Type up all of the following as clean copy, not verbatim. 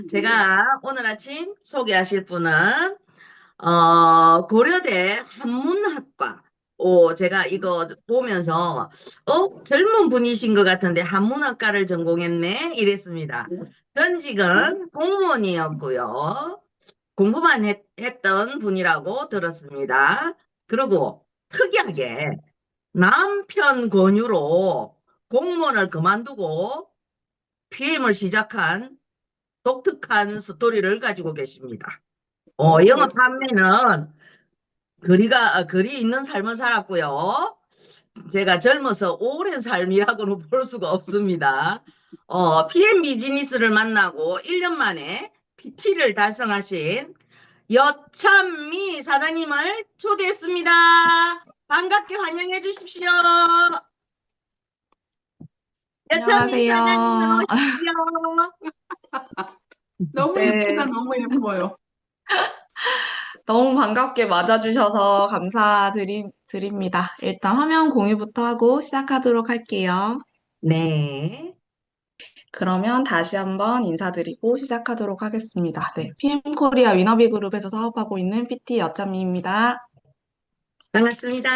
제가 오늘 아침 소개하실 분은 고려대 한문학과. 제가 이거 보면서 젊은 분이신 것 같은데 한문학과를 전공했네 이랬습니다. 전직은 공무원이었고요. 공부만 했던 분이라고 들었습니다. 그리고 특이하게 남편 권유로 공무원을 그만두고 PM을 시작한 독특한 스토리를 가지고 계십니다. 영업 판매는 글이 있는 삶을 살았고요. 제가 젊어서 오랜 삶이라고는 볼 수가 없습니다. PM 비즈니스를 만나고 1년 만에 PT를 달성하신 여찬미 사장님을 초대했습니다. 반갑게 환영해 주십시오. 여찬미 사장님 안녕하세요. 나오십시오. 너무 예쁘다, 네, 너무 예뻐요. 너무 반갑게 맞아주셔서 감사드립니다. 일단 화면 공유부터 하고 시작하도록 할게요. 네, 그러면 다시 한번 인사드리고 시작하도록 하겠습니다. 네, PM 코리아 위너비 그룹에서 사업하고 있는 PT 여짬미입니다. 반갑습니다.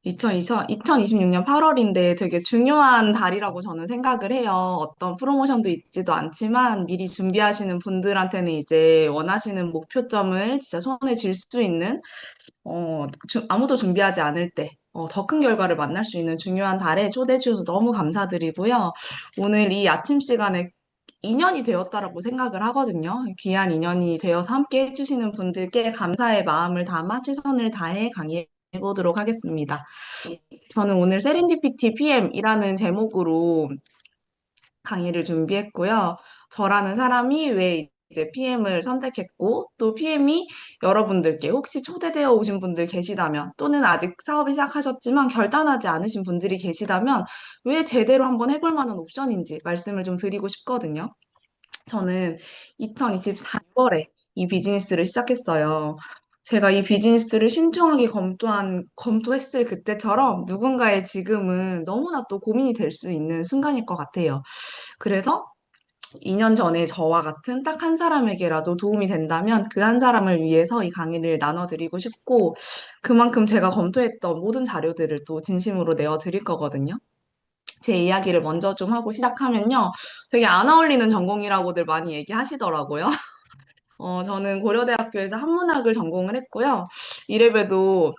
2026년 8월인데 되게 중요한 달이라고 저는 생각을 해요. 어떤 프로모션도 있지도 않지만 미리 준비하시는 분들한테는 이제 원하시는 목표점을 진짜 손에 쥘 수 있는 아무도 준비하지 않을 때, 더 큰 결과를 만날 수 있는 중요한 달에 초대해 주셔서 너무 감사드리고요. 오늘 이 아침 시간에 인연이 되었다라고 생각을 하거든요. 귀한 인연이 되어서 함께 해주시는 분들께 감사의 마음을 담아 최선을 다해 강의해 보도록 하겠습니다. 저는 오늘 세렌디피티 PM이라는 제목으로 강의를 준비했고요. 저라는 사람이 왜 이제 PM을 선택했고, 또 PM이 여러분들께 혹시 초대되어 오신 분들 계시다면, 또는 아직 사업을 시작하셨지만 결단하지 않으신 분들이 계시다면, 왜 제대로 한번 해볼 만한 옵션인지 말씀을 좀 드리고 싶거든요. 저는 2024년에 이 비즈니스를 시작했어요. 제가 이 비즈니스를 신중하게 검토했을 그때처럼 누군가의 지금은 너무나 또 고민이 될 수 있는 순간일 것 같아요. 그래서 2년 전에 저와 같은 딱 한 사람에게라도 도움이 된다면 그 한 사람을 위해서 이 강의를 나눠드리고 싶고 그만큼 제가 검토했던 모든 자료들을 또 진심으로 내어드릴 거거든요. 제 이야기를 먼저 좀 하고 시작하면요. 되게 안 어울리는 전공이라고들 많이 얘기하시더라고요. 저는 고려대학교에서 한문학을 전공을 했고요. 이래봬도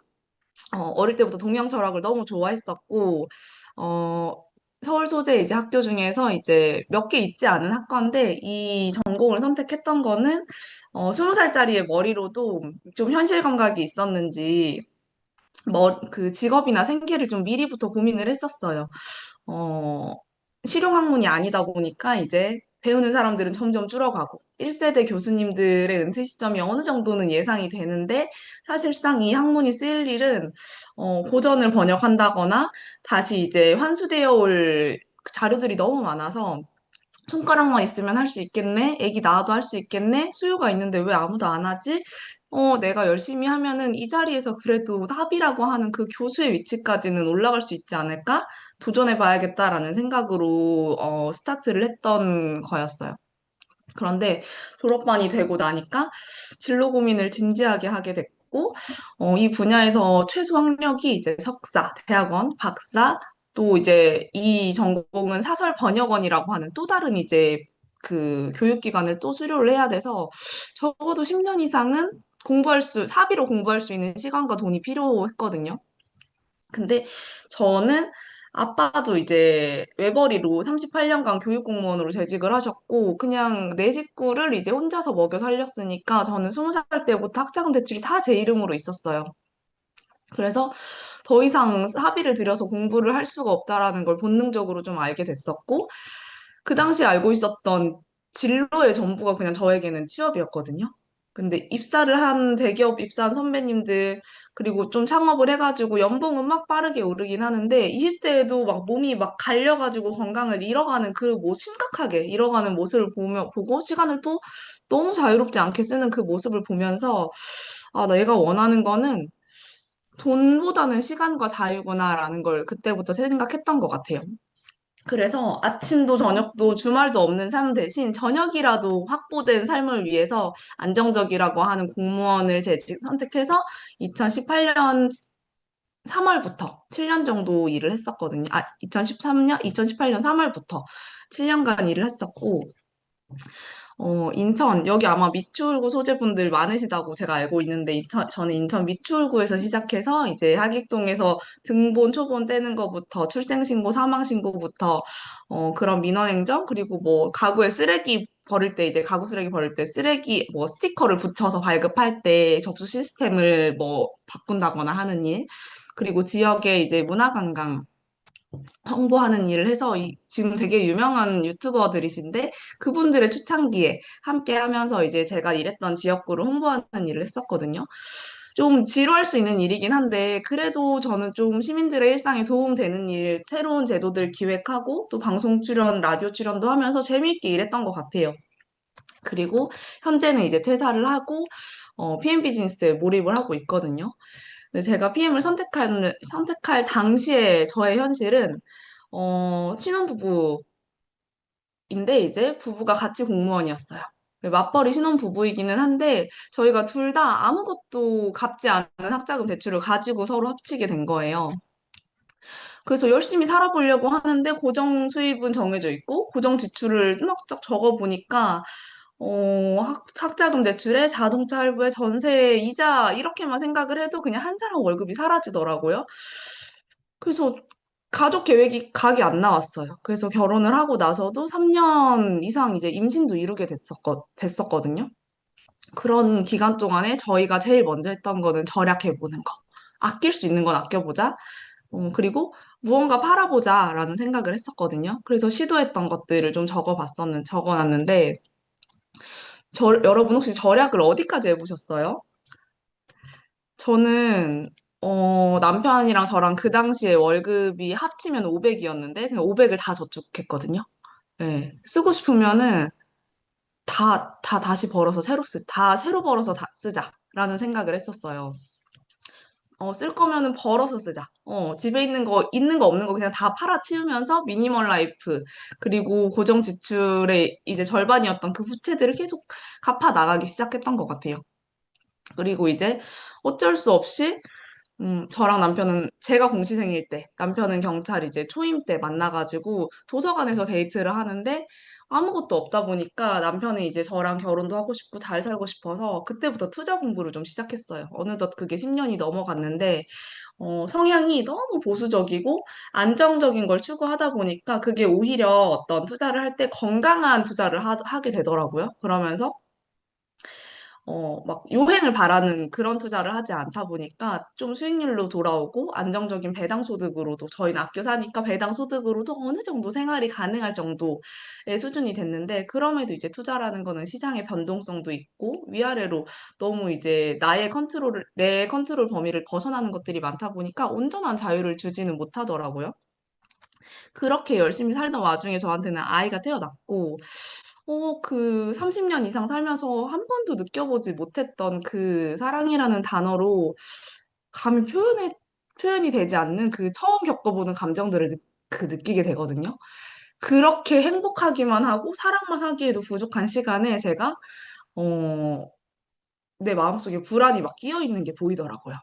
어릴 때부터 동양 철학을 너무 좋아했었고, 어, 서울 소재 이제 학교 중에서 이제 몇 개 있지 않은 학과인데, 이 전공을 선택했던 거는, 20살짜리의 머리로도 좀 현실 감각이 있었는지, 그 직업이나 생계를 좀 미리부터 고민을 했었어요. 어, 실용학문이 아니다 보니까 이제 배우는 사람들은 점점 줄어가고 1세대 교수님들의 은퇴 시점이 어느 정도는 예상이 되는데 사실상 이 학문이 쓰일 일은 고전을 번역한다거나 다시 이제 환수되어 올 자료들이 너무 많아서 손가락만 있으면 할 수 있겠네? 애기 낳아도 할 수 있겠네? 수요가 있는데 왜 아무도 안 하지? 내가 열심히 하면은 이 자리에서 그래도 합이라고 하는 그 교수의 위치까지는 올라갈 수 있지 않을까? 도전해 봐야겠다라는 생각으로 스타트를 했던 거였어요. 그런데 졸업반이 되고 나니까 진로 고민을 진지하게 하게 됐고, 이 분야에서 최소 학력이 이제 석사, 대학원, 박사, 또 이제 이 전공은 사설 번역원이라고 하는 또 다른 이제 그 교육기관을 또 수료를 해야 돼서 적어도 10년 이상은 사비로 공부할 수 있는 시간과 돈이 필요했거든요. 근데 저는 아빠도 이제 외벌이로 38년간 교육공무원으로 재직을 하셨고, 그냥 내 식구를 이제 혼자서 먹여 살렸으니까 저는 20살 때부터 학자금 대출이 다 제 이름으로 있었어요. 그래서 더 이상 사비를 들여서 공부를 할 수가 없다라는 걸 본능적으로 좀 알게 됐었고, 그 당시 알고 있었던 진로의 전부가 그냥 저에게는 취업이었거든요. 근데 입사를 한 대기업 입사한 선배님들 그리고 좀 창업을 해가지고 연봉은 막 빠르게 오르긴 하는데 20대에도 막 몸이 막 갈려가지고 건강을 잃어가는 그 뭐 심각하게 잃어가는 모습을 보고 시간을 또 너무 자유롭지 않게 쓰는 그 모습을 보면서 아, 내가 원하는 거는 돈보다는 시간과 자유구나라는 걸 그때부터 생각했던 것 같아요. 그래서 아침도 저녁도 주말도 없는 삶 대신 저녁이라도 확보된 삶을 위해서 안정적이라고 하는 공무원을 재직 선택해서 2018년 3월부터 7년 정도 일을 했었거든요. 2013년, 2018년 3월부터 7년간 일을 했었고, 인천, 여기 아마 미추홀구 소재분들 많으시다고 제가 알고 있는데, 저는 인천 미추홀구에서 시작해서 이제 하객동에서 등본, 초본 떼는 거부터 출생신고, 사망신고부터, 그런 민원행정, 그리고 뭐 가구에 쓰레기 버릴 때, 이제 가구 쓰레기 버릴 때 쓰레기, 뭐 스티커를 붙여서 발급할 때 접수 시스템을 뭐 바꾼다거나 하는 일, 그리고 지역에 이제 문화관광, 홍보하는 일을 해서 지금 되게 유명한 유튜버들이신데 그분들의 초창기에 함께 하면서 이제 제가 일했던 지역구를 홍보하는 일을 했었거든요. 좀 지루할 수 있는 일이긴 한데 그래도 저는 좀 시민들의 일상에 도움되는 일, 새로운 제도들 기획하고 또 방송 출연, 라디오 출연도 하면서 재미있게 일했던 것 같아요. 그리고 현재는 이제 퇴사를 하고 PM 비즈니스에 몰입을 하고 있거든요. 근데 제가 PM을 선택할 당시에 저의 현실은 신혼부부인데 이제 부부가 같이 공무원이었어요. 맞벌이 신혼부부이기는 한데 저희가 둘 다 아무것도 갚지 않은 학자금 대출을 가지고 서로 합치게 된 거예요. 그래서 열심히 살아보려고 하는데 고정 수입은 정해져 있고 고정 지출을 쫙쫙 적어보니까 학자금 대출에 자동차 할부에 전세 이자 이렇게만 생각을 해도 그냥 한 사람 월급이 사라지더라고요. 그래서 가족 계획이 각이 안 나왔어요. 그래서 결혼을 하고 나서도 3년 이상 이제 임신도 이루게 됐었거든요. 그런 기간 동안에 저희가 제일 먼저 했던 거는 절약해보는 거. 아낄 수 있는 건 아껴보자. 그리고 무언가 팔아보자라는 생각을 했었거든요. 그래서 시도했던 것들을 좀 적어놨는데, 여러분 혹시 절약을 어디까지 해보셨어요? 저는 남편이랑 저랑 그 당시에 월급이 합치면 500이었는데 그냥 500을 다 저축했거든요. 네. 쓰고 싶으면은 다 다시 벌어서 다 새로 벌어서 다 쓰자라는 생각을 했었어요. 쓸 거면은 벌어서 쓰자. 집에 있는 거 없는 거 그냥 다 팔아치우면서 미니멀 라이프, 그리고 고정 지출의 이제 절반이었던 그 부채들을 계속 갚아 나가기 시작했던 것 같아요. 그리고 이제 어쩔 수 없이 저랑 남편은 제가 공시생일 때, 남편은 경찰 이제 초임 때 만나가지고 도서관에서 데이트를 하는데 아무것도 없다 보니까 남편은 이제 저랑 결혼도 하고 싶고 잘 살고 싶어서 그때부터 투자 공부를 좀 시작했어요. 어느덧 그게 10년이 넘어갔는데 성향이 너무 보수적이고 안정적인 걸 추구하다 보니까 그게 오히려 어떤 투자를 할 때 건강한 투자를 하게 되더라고요. 그러면서 막 요행을 바라는 그런 투자를 하지 않다 보니까 좀 수익률로 돌아오고 안정적인 배당 소득으로도 저희는 아껴 사니까 배당 소득으로도 어느 정도 생활이 가능할 정도의 수준이 됐는데 그럼에도 이제 투자라는 거는 시장의 변동성도 있고 위아래로 너무 이제 내 컨트롤 범위를 벗어나는 것들이 많다 보니까 온전한 자유를 주지는 못하더라고요. 그렇게 열심히 살던 와중에 저한테는 아이가 태어났고 그 30년 이상 살면서 한 번도 느껴보지 못했던 그 사랑이라는 단어로 감히 표현이 되지 않는 그 처음 겪어보는 감정들을 느끼게 되거든요. 그렇게 행복하기만 하고 사랑만 하기에도 부족한 시간에 제가, 어, 내 마음속에 불안이 막 끼어 있는 게 보이더라고요.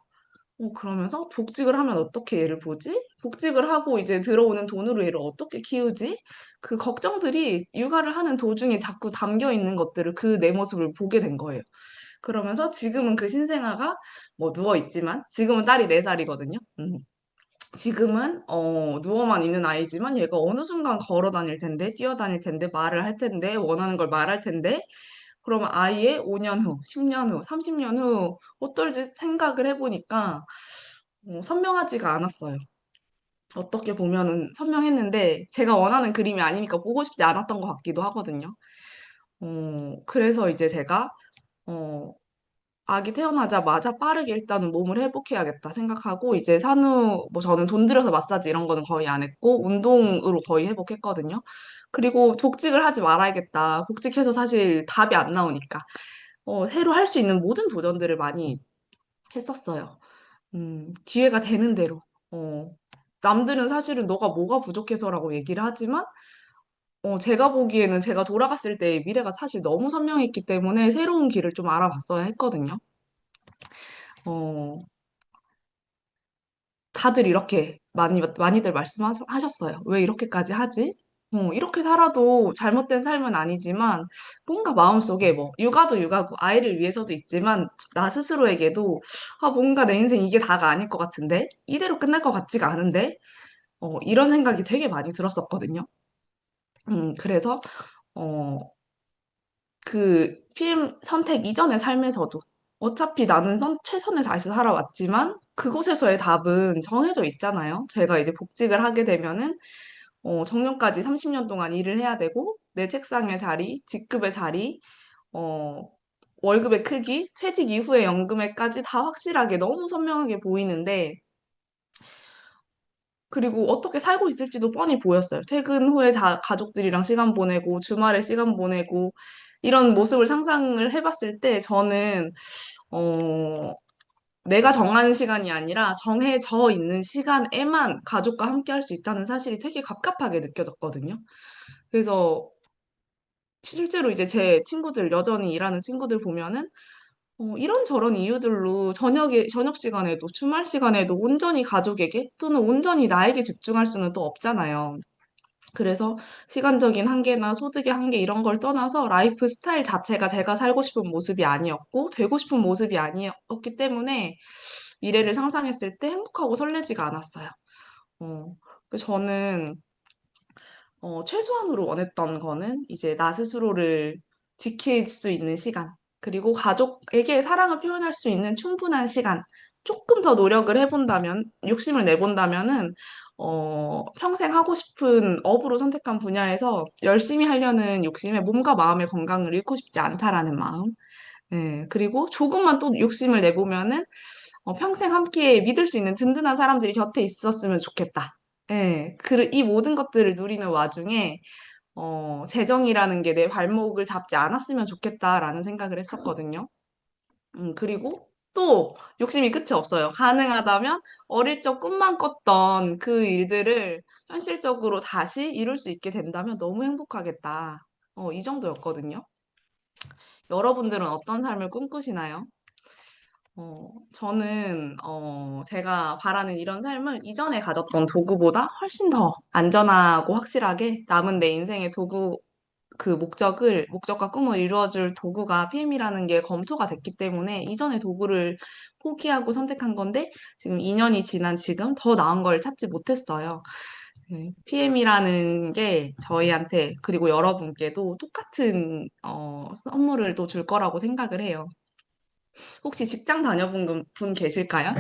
그러면서 복직을 하면 어떻게 얘를 보지? 복직을 하고 이제 들어오는 돈으로 얘를 어떻게 키우지? 그 걱정들이 육아를 하는 도중에 자꾸 담겨 있는 것들을 그 내 모습을 보게 된 거예요. 그러면서 지금은 그 신생아가 뭐 누워 있지만 지금은 딸이 4살이거든요. 지금은 누워만 있는 아이지만 얘가 어느 순간 걸어 다닐 텐데, 뛰어다닐 텐데, 말을 할 텐데, 원하는 걸 말할 텐데, 그러면 아이의 5년 후, 10년 후, 30년 후 어떨지 생각을 해보니까 선명하지가 않았어요. 어떻게 보면은 선명했는데 제가 원하는 그림이 아니니까 보고 싶지 않았던 것 같기도 하거든요. 그래서 이제 제가 어, 아기 태어나자마자 빠르게 일단은 몸을 회복해야겠다 생각하고 이제 산후 뭐 저는 돈 들여서 마사지 이런 거는 거의 안 했고 운동으로 거의 회복했거든요. 그리고 복직을 하지 말아야겠다. 복직해서 사실 답이 안 나오니까 새로 할 수 있는 모든 도전들을 많이 했었어요. 기회가 되는 대로. 어, 남들은 사실은 너가 뭐가 부족해서라고 얘기를 하지만, 제가 보기에는 제가 돌아갔을 때 미래가 사실 너무 선명했기 때문에 새로운 길을 좀 알아봤어야 했거든요. 어, 다들 이렇게 많이들 말씀하셨어요. 왜 이렇게까지 하지? 이렇게 살아도 잘못된 삶은 아니지만 뭔가 마음속에 뭐 육아도 육아고 아이를 위해서도 있지만 나 스스로에게도 뭔가 내 인생 이게 다가 아닐 것 같은데 이대로 끝날 것 같지가 않은데 이런 생각이 되게 많이 들었었거든요. 그래서 어, 그 PM 선택 이전의 삶에서도 어차피 나는 최선을 다해서 살아왔지만 그곳에서의 답은 정해져 있잖아요. 제가 이제 복직을 하게 되면은 정년까지 30년 동안 일을 해야 되고 내 책상의 자리, 직급의 자리, 어, 월급의 크기, 퇴직 이후의 연금액까지 다 확실하게 너무 선명하게 보이는데 그리고 어떻게 살고 있을지도 뻔히 보였어요. 퇴근 후에 가족들이랑 시간 보내고 주말에 시간 보내고 이런 모습을 상상을 해봤을 때 저는 어, 내가 정한 시간이 아니라 정해져 있는 시간에만 가족과 함께 할 수 있다는 사실이 되게 갑갑하게 느껴졌거든요. 그래서 실제로 이제 제 친구들, 여전히 일하는 친구들 보면은 이런저런 이유들로 저녁 시간에도, 주말 시간에도 온전히 가족에게 또는 온전히 나에게 집중할 수는 또 없잖아요. 그래서 시간적인 한계나 소득의 한계 이런 걸 떠나서 라이프 스타일 자체가 제가 살고 싶은 모습이 아니었고, 되고 싶은 모습이 아니었기 때문에 미래를 상상했을 때 행복하고 설레지가 않았어요. 어, 저는 최소한으로 원했던 거는 이제 나 스스로를 지킬 수 있는 시간, 그리고 가족에게 사랑을 표현할 수 있는 충분한 시간, 조금 더 노력을 해본다면, 욕심을 내본다면은, 평생 하고 싶은 업으로 선택한 분야에서 열심히 하려는 욕심에 몸과 마음의 건강을 잃고 싶지 않다라는 마음. 예, 그리고 조금만 또 욕심을 내보면은, 평생 함께 믿을 수 있는 든든한 사람들이 곁에 있었으면 좋겠다. 예, 이 모든 것들을 누리는 와중에, 재정이라는 게 내 발목을 잡지 않았으면 좋겠다라는 생각을 했었거든요. 그리고 또 욕심이 끝이 없어요. 가능하다면 어릴 적 꿈만 꿨던 그 일들을 현실적으로 다시 이룰 수 있게 된다면 너무 행복하겠다. 이 정도였거든요. 여러분들은 어떤 삶을 꿈꾸시나요? 저는, 제가 바라는 이런 삶을 이전에 가졌던 도구보다 훨씬 더 안전하고 확실하게 남은 내 인생의 목적과 꿈을 이루어줄 도구가 PM이라는 게 검토가 됐기 때문에 이전의 도구를 포기하고 선택한 건데 지금 2년이 지난 지금 더 나은 걸 찾지 못했어요. PM이라는 게 저희한테 그리고 여러분께도 똑같은 선물을 또 줄 거라고 생각을 해요. 혹시 직장 다녀본 분 계실까요?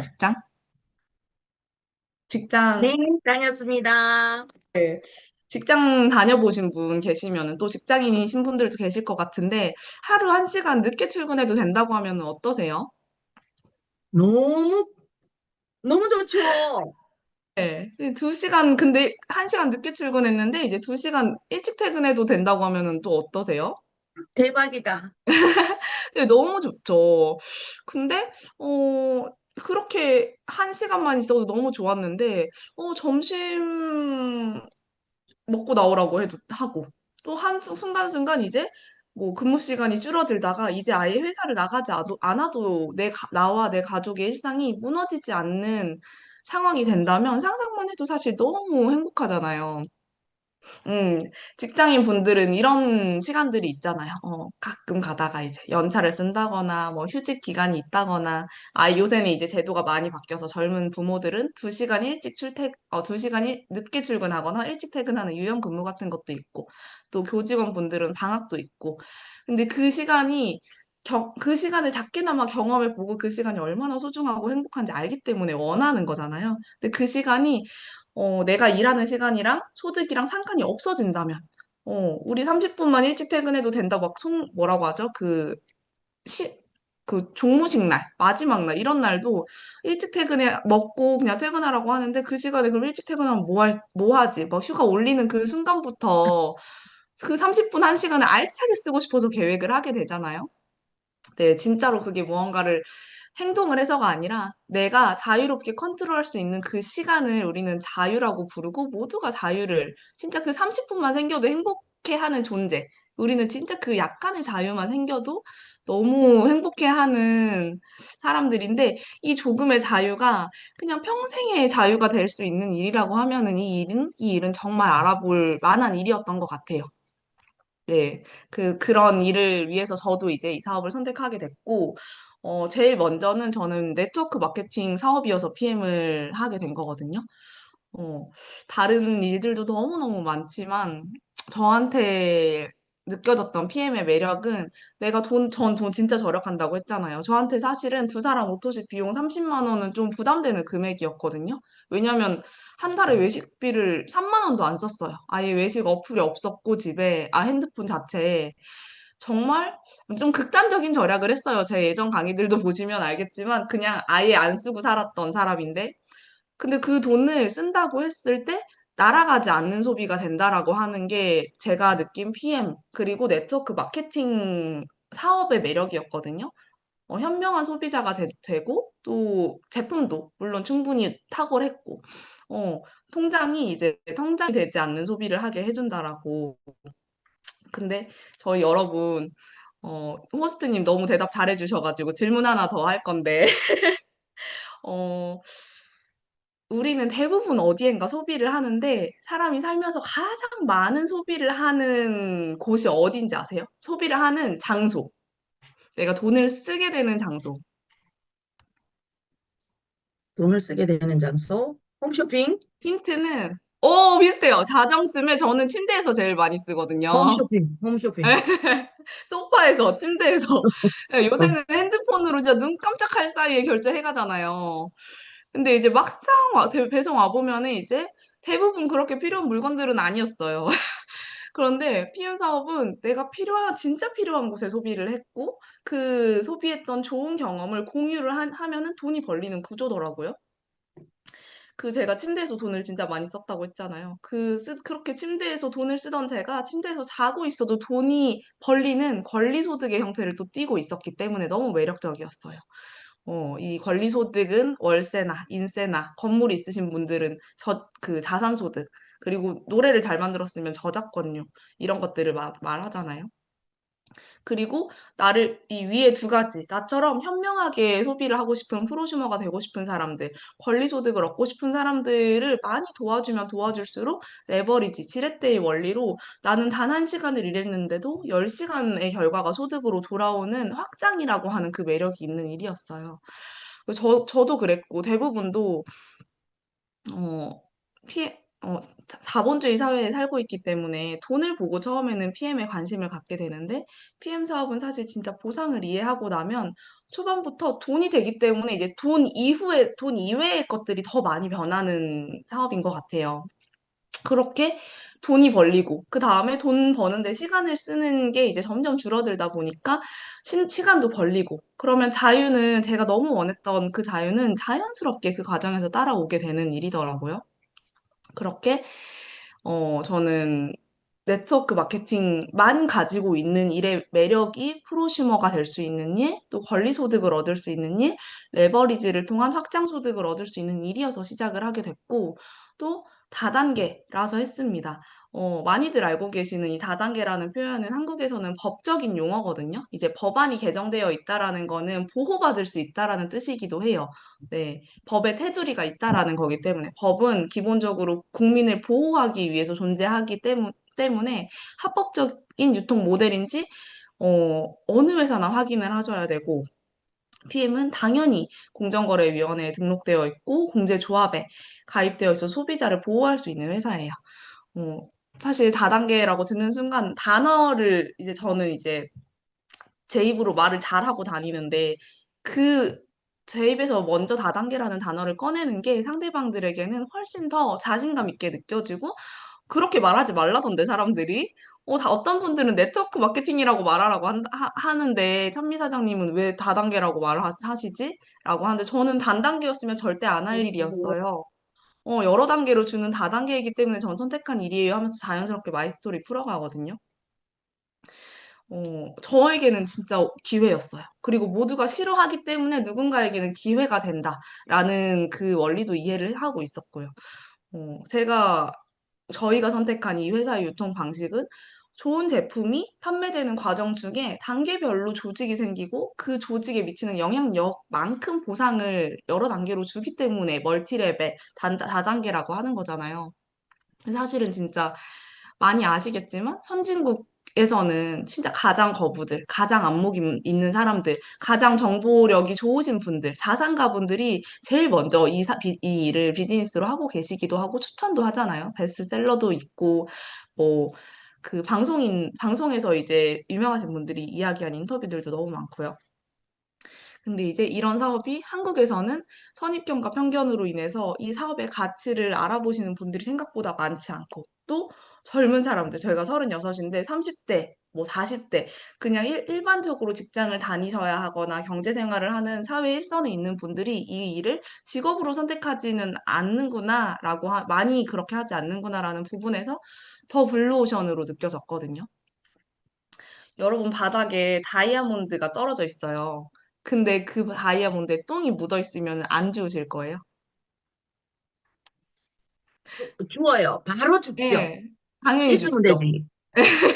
직장, 네, 다녔습니다. 네. 직장 다녀보신 분 계시면 또 직장인이신 분들도 계실 것 같은데 하루 1시간 늦게 출근해도 된다고 하면 어떠세요? 너무, 너무 좋죠. 네. 2시간, 근데 1시간 늦게 출근했는데 이제 2시간 일찍 퇴근해도 된다고 하면 또 어떠세요? 대박이다. 네, 너무 좋죠. 근데, 그렇게 1시간만 있어도 너무 좋았는데, 점심 먹고 나오라고 하고 또 순간순간 이제 뭐 근무 시간이 줄어들다가 이제 아예 회사를 나가지 않아도 나와 내 가족의 일상이 무너지지 않는 상황이 된다면 상상만 해도 사실 너무 행복하잖아요. 음, 직장인 분들은 이런 시간들이 있잖아요. 가끔 가다가 이제 연차를 쓴다거나, 뭐 휴직 기간이 있다거나, 요새는 이제 제도가 많이 바뀌어서 젊은 부모들은 2시간 늦게 출근하거나 일찍 퇴근하는 유연 근무 같은 것도 있고, 또 교직원 분들은 방학도 있고. 근데 그 시간을 작게나마 경험해보고 그 시간이 얼마나 소중하고 행복한지 알기 때문에 원하는 거잖아요. 근데 그 시간이 내가 일하는 시간이랑 소득이랑 상관이 없어진다면, 우리 30분만 일찍 퇴근해도 된다고 뭐라고 하죠? 시, 종무식 날, 마지막 날, 이런 날도 일찍 먹고 그냥 퇴근하라고 하는데 그 시간에 그럼 일찍 퇴근하면 뭐 하지? 막 휴가 올리는 그 순간부터 그 30분, 1시간을 알차게 쓰고 싶어서 계획을 하게 되잖아요. 네, 진짜로 그게 무언가를 행동을 해서가 아니라 내가 자유롭게 컨트롤할 수 있는 그 시간을 우리는 자유라고 부르고 모두가 자유를 진짜 그 30분만 생겨도 행복해하는 존재. 우리는 진짜 그 약간의 자유만 생겨도 너무 행복해하는 사람들인데 이 조금의 자유가 그냥 평생의 자유가 될 수 있는 일이라고 하면은 이 일은 정말 알아볼 만한 일이었던 것 같아요. 네, 그런 일을 위해서 저도 이제 이 사업을 선택하게 됐고, 제일 먼저는 저는 네트워크 마케팅 사업이어서 PM을 하게 된 거거든요. 어, 다른 일들도 너무너무 많지만, 저한테 느껴졌던 PM의 매력은 전 돈 진짜 절약한다고 했잖아요. 저한테 사실은 두 사람 오토식 비용 30만 원은 좀 부담되는 금액이었거든요. 왜냐면 한 달에 외식비를 3만 원도 안 썼어요. 아예 외식 어플이 없었고 집에, 핸드폰 자체에. 정말 좀 극단적인 절약을 했어요. 제 예전 강의들도 보시면 알겠지만, 그냥 아예 안 쓰고 살았던 사람인데, 근데 그 돈을 쓴다고 했을 때 날아가지 않는 소비가 된다라고 하는 게 제가 느낀 PM 그리고 네트워크 마케팅 사업의 매력이었거든요. 현명한 소비자가 되고 또 제품도 물론 충분히 탁월했고 어, 통장이 이제 통장이 되지 않는 소비를 하게 해준다라고. 근데 저희 여러분 호스트님 너무 대답 잘해주셔가지고 질문 하나 더 할 건데 어, 우리는 대부분 어디엔가 소비를 하는데 사람이 살면서 가장 많은 소비를 하는 곳이 어딘지 아세요? 소비를 하는 장소. 내가 돈을 쓰게 되는 장소. 돈을 쓰게 되는 장소, 홈쇼핑, 힌트는 비슷해요. 자정쯤에 저는 침대에서 제일 많이 쓰거든요. 홈쇼핑, 홈쇼핑. 소파에서, 침대에서. 예, 어, 요새는 핸드폰으로 진짜 눈 깜짝할 사이에 결제해 가잖아요. 근데 이제 막상 배송 와보면은 이제 대부분 그렇게 필요한 물건들은 아니었어요. 그런데 PM 사업은 내가 진짜 필요한 곳에 소비를 했고, 그 소비했던 좋은 경험을 공유를 하면은 돈이 벌리는 구조더라고요. 제가 침대에서 돈을 진짜 많이 썼다고 했잖아요. 그렇게 침대에서 돈을 쓰던 제가 침대에서 자고 있어도 돈이 벌리는 권리소득의 형태를 또 띠고 있었기 때문에 너무 매력적이었어요. 이 권리소득은 월세나 인세나 건물이 있으신 분들은 자산소득, 그리고 노래를 잘 만들었으면 저작권료, 이런 것들을 말하잖아요. 그리고 이 위에 두 가지, 나처럼 현명하게 소비를 하고 싶은 프로슈머가 되고 싶은 사람들, 권리소득을 얻고 싶은 사람들을 많이 도와주면 도와줄수록 레버리지, 지렛대의 원리로 나는 단 1시간을 일했는데도 10시간의 결과가 소득으로 돌아오는 확장이라고 하는 그 매력이 있는 일이었어요. 저도 그랬고, 대부분도 어, 자본주의 사회에 살고 있기 때문에 돈을 보고 처음에는 PM에 관심을 갖게 되는데, PM 사업은 사실 진짜 보상을 이해하고 나면 초반부터 돈이 되기 때문에 이제 돈 이외의 것들이 더 많이 변하는 사업인 것 같아요. 그렇게 돈이 벌리고, 그 다음에 돈 버는데 시간을 쓰는 게 이제 점점 줄어들다 보니까 시간도 벌리고, 그러면 제가 너무 원했던 그 자유는 자연스럽게 그 과정에서 따라오게 되는 일이더라고요. 그렇게 저는 네트워크 마케팅만 가지고 있는 일의 매력이 프로슈머가 될 수 있는 일, 또 권리소득을 얻을 수 있는 일, 레버리지를 통한 확장소득을 얻을 수 있는 일이어서 시작을 하게 됐고, 또 다단계라서 했습니다. 많이들 알고 계시는 이 다단계라는 표현은 한국에서는 법적인 용어거든요. 이제 법안이 개정되어 있다라는 거는 보호받을 수 있다라는 뜻이기도 해요. 네. 법의 테두리가 있다라는 거기 때문에 법은 기본적으로 국민을 보호하기 위해서 존재하기 때문에 합법적인 유통 모델인지 어느 회사나 확인을 하셔야 되고 PM은 당연히 공정거래위원회에 등록되어 있고 공제조합에 가입되어 있어 소비자를 보호할 수 있는 회사예요. 어, 사실 다단계라고 듣는 순간 단어를 이제 저는 이제 제 입으로 말을 잘하고 다니는데 그 제 입에서 먼저 다단계라는 단어를 꺼내는 게 상대방들에게는 훨씬 더 자신감 있게 느껴지고 그렇게 말하지 말라던데 사람들이 어떤 분들은 네트워크 마케팅이라고 말하라고 하는데 찬미 사장님은 왜 다단계라고 하시지? 라고 하는데 저는 단단계였으면 절대 안 할 일이었어요. 여러 단계로 주는 다단계이기 때문에 전 선택한 일이에요 하면서 자연스럽게 마이스토리 풀어가거든요. 저에게는 진짜 기회였어요. 그리고 모두가 싫어하기 때문에 누군가에게는 기회가 된다라는 그 원리도 이해를 하고 있었고요. 저희가 선택한 이 회사의 유통 방식은 좋은 제품이 판매되는 과정 중에 단계별로 조직이 생기고 그 조직에 미치는 영향력만큼 보상을 여러 단계로 주기 때문에 멀티레벨, 다단계라고 하는 거잖아요. 사실은 진짜 많이 아시겠지만 선진국에서는 진짜 가장 거부들, 가장 있는 사람들, 가장 정보력이 좋으신 분들, 자산가분들이 제일 먼저 이 일을 비즈니스로 하고 계시기도 하고 추천도 하잖아요. 베스트셀러도 있고, 뭐, 방송에서 이제 유명하신 분들이 이야기한 인터뷰들도 너무 많고요. 근데 이제 이런 사업이 한국에서는 선입견과 편견으로 인해서 이 사업의 가치를 알아보시는 분들이 생각보다 많지 않고 또 젊은 사람들, 저희가 36인데 30대, 뭐 40대, 그냥 일반적으로 직장을 다니셔야 하거나 경제 생활을 하는 사회 일선에 있는 분들이 이 일을 직업으로 선택하지는 않는구나라고, 많이 그렇게 하지 않는구나라는 부분에서 더 블루오션으로 느껴졌거든요. 여러분 바닥에 다이아몬드가 떨어져 있어요. 근데 그 다이아몬드에 똥이 묻어 있으면 안 주우실 거예요? 주워요. 바로 죽죠. 네, 당연히 씻으면 죽죠. 되지.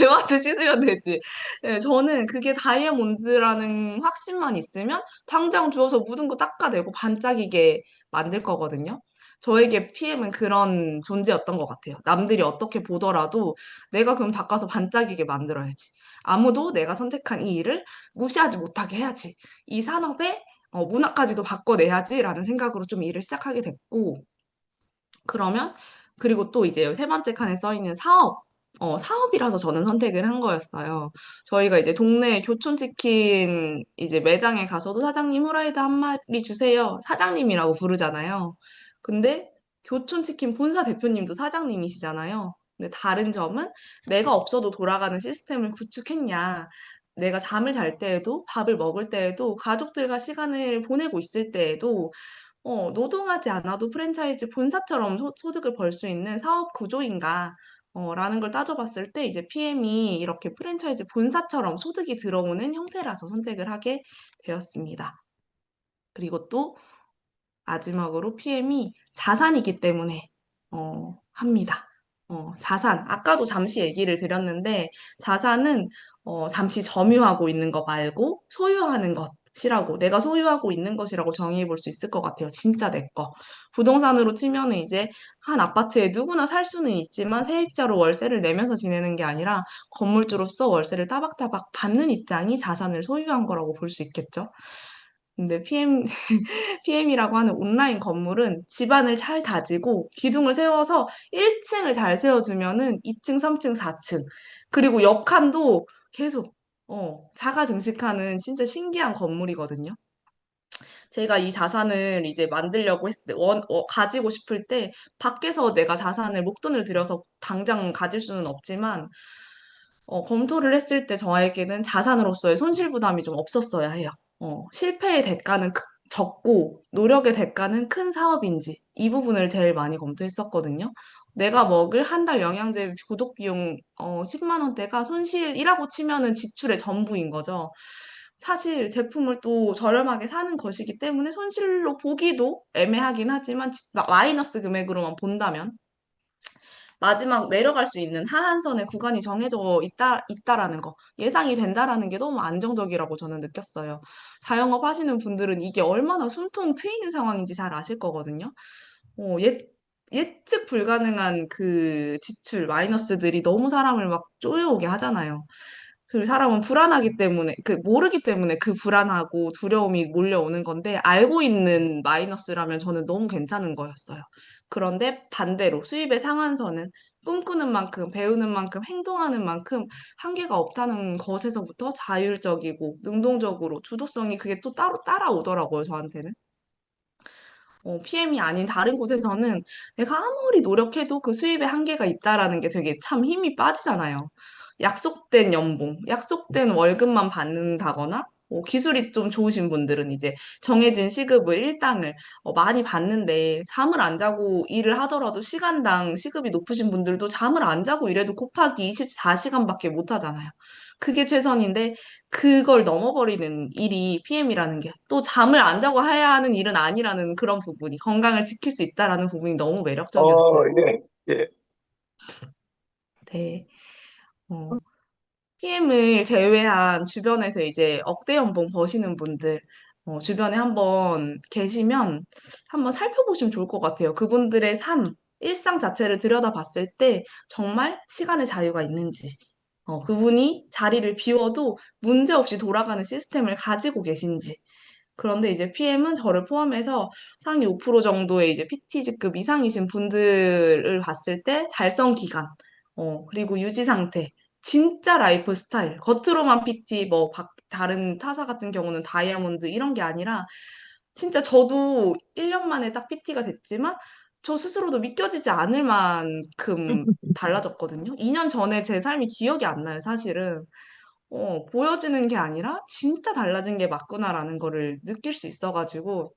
맞아, 씻으면 되지. 네, 저는 그게 다이아몬드라는 확신만 있으면 당장 주워서 묻은 거 닦아내고 반짝이게 만들 거거든요. 저에게 PM은 그런 존재였던 것 같아요. 남들이 어떻게 보더라도 내가 그럼 닦아서 반짝이게 만들어야지. 아무도 내가 선택한 이 일을 무시하지 못하게 해야지. 이 산업의 문화까지도 바꿔내야지라는 생각으로 좀 일을 시작하게 됐고, 그러면 그리고 또 이제 세 번째 칸에 써 있는 사업이라서 저는 선택을 한 거였어요. 저희가 이제 동네 교촌치킨 이제 매장에 가서도 사장님 후라이드 한 마리 주세요. 사장님이라고 부르잖아요. 근데 교촌치킨 본사 대표님도 사장님이시잖아요. 근데 다른 점은 내가 없어도 돌아가는 시스템을 구축했냐. 내가 잠을 잘 때에도, 밥을 먹을 때에도, 가족들과 시간을 보내고 있을 때에도 노동하지 않아도 프랜차이즈 본사처럼 소득을 벌 수 있는 사업 구조인가? 라는 걸 따져봤을 때 이제 PM이 이렇게 프랜차이즈 본사처럼 소득이 들어오는 형태라서 선택을 하게 되었습니다. 그리고 또 마지막으로 PM이 자산이기 때문에 합니다. 자산. 아까도 잠시 얘기를 드렸는데 자산은 잠시 점유하고 있는 거 말고 소유하는 것이라고 내가 소유하고 있는 것이라고 정의해 볼 수 있을 것 같아요. 진짜 내 거. 부동산으로 치면은 이제 한 아파트에 누구나 살 수는 있지만 세입자로 월세를 내면서 지내는 게 아니라 건물주로서 월세를 따박따박 받는 입장이 자산을 소유한 거라고 볼 수 있겠죠. 근데 PM이라고 하는 온라인 건물은 집안을 잘 다지고 기둥을 세워서 1층을 잘 세워두면은 2층, 3층, 4층 그리고 옆칸도 계속 자가 증식하는 진짜 신기한 건물이거든요. 제가 이 자산을 이제 만들려고 했을 때, 가지고 싶을 때 밖에서 내가 자산을 목돈을 들여서 당장 가질 수는 없지만 검토를 했을 때 저에게는 자산으로서의 손실 부담이 좀 없었어야 해요. 실패의 대가는 적고 노력의 대가는 큰 사업인지 이 부분을 제일 많이 검토했었거든요. 내가 먹을 한 달 영양제 구독 비용 10만 원대가 손실이라고 치면은 지출의 전부인 거죠. 사실 제품을 또 저렴하게 사는 것이기 때문에 손실로 보기도 애매하긴 하지만 마이너스 금액으로만 본다면 마지막 내려갈 수 있는 하한선의 구간이 정해져 있다라는 거, 예상이 된다라는 게 너무 안정적이라고 저는 느꼈어요. 자영업 하시는 분들은 이게 얼마나 숨통 트이는 상황인지 잘 아실 거거든요. 예측 불가능한 그 지출, 마이너스들이 너무 사람을 막 쪼여오게 하잖아요. 그 사람은 불안하기 때문에, 모르기 때문에 그 불안하고 두려움이 몰려오는 건데, 알고 있는 마이너스라면 저는 너무 괜찮은 거였어요. 그런데 반대로 수입의 상한선은 꿈꾸는 만큼, 배우는 만큼, 행동하는 만큼 한계가 없다는 것에서부터 자율적이고, 능동적으로, 주도성이 그게 또 따로 따라오더라고요, 저한테는. PM이 아닌 다른 곳에서는 내가 아무리 노력해도 그 수입에 한계가 있다라는 게 되게 참 힘이 빠지잖아요. 약속된 연봉, 약속된 월급만 받는다거나 기술이 좀 좋으신 분들은 이제 정해진 시급을 일당을 많이 받는데 잠을 안 자고 일을 하더라도 시간당 시급이 높으신 분들도 잠을 안 자고 일해도 곱하기 24시간밖에 못 하잖아요. 그게 최선인데 그걸 넘어버리는 일이 PM이라는 게 또 잠을 안 자고 해야 하는 일은 아니라는 그런 부분이 건강을 지킬 수 있다라는 부분이 너무 매력적이었어요. 예, 예. 네. PM을 제외한 주변에서 이제 억대 연봉 버시는 분들, 주변에 한번 계시면 한번 살펴보시면 좋을 것 같아요. 그분들의 삶, 일상 자체를 들여다봤을 때 정말 시간의 자유가 있는지, 그분이 자리를 비워도 문제없이 돌아가는 시스템을 가지고 계신지. 그런데 이제 PM은 저를 포함해서 상위 5% 정도의 이제 PT직급 이상이신 분들을 봤을 때 달성 기간, 그리고 유지 상태, 진짜 라이프 스타일, 겉으로만 PT, 다른 타사 같은 경우는 다이아몬드 이런 게 아니라 진짜 저도 1년 만에 딱 PT가 됐지만 저 스스로도 믿겨지지 않을 만큼 달라졌거든요. 2년 전에 제 삶이 기억이 안 나요, 사실은. 보여지는 게 아니라 진짜 달라진 게 맞구나라는 거를 느낄 수 있어가지고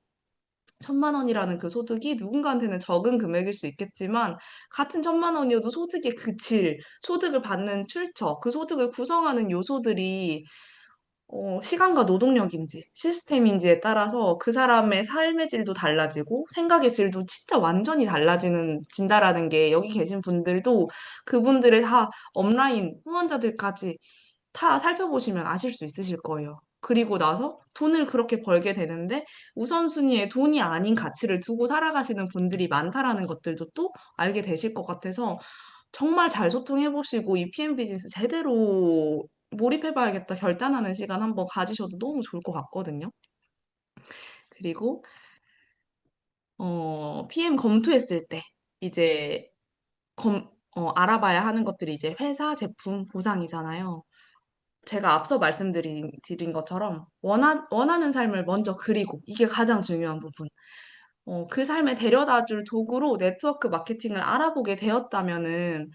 1,000만 원이라는 그 소득이 누군가한테는 적은 금액일 수 있겠지만 같은 1,000만 원이어도 소득의 그 질, 소득을 받는 출처, 그 소득을 구성하는 요소들이 시간과 노동력인지 시스템인지에 따라서 그 사람의 삶의 질도 달라지고 생각의 질도 진짜 완전히 달라진다라는 게 여기 계신 분들도 그분들의 다 업라인 후원자들까지 다 살펴보시면 아실 수 있으실 거예요. 그리고 나서 돈을 그렇게 벌게 되는데 우선순위에 돈이 아닌 가치를 두고 살아가시는 분들이 많다라는 것들도 또 알게 되실 것 같아서 정말 잘 소통해보시고 이 PM 비즈니스 제대로 몰입해봐야겠다 결단하는 시간 한번 가지셔도 너무 좋을 것 같거든요. 그리고 PM 검토했을 때 이제 알아봐야 하는 것들이 이제 회사 제품 보상이잖아요. 제가 앞서 말씀드린 것처럼 원하는 삶을 먼저 그리고 이게 가장 중요한 부분. 그 삶에 데려다 줄 도구로 네트워크 마케팅을 알아보게 되었다면은,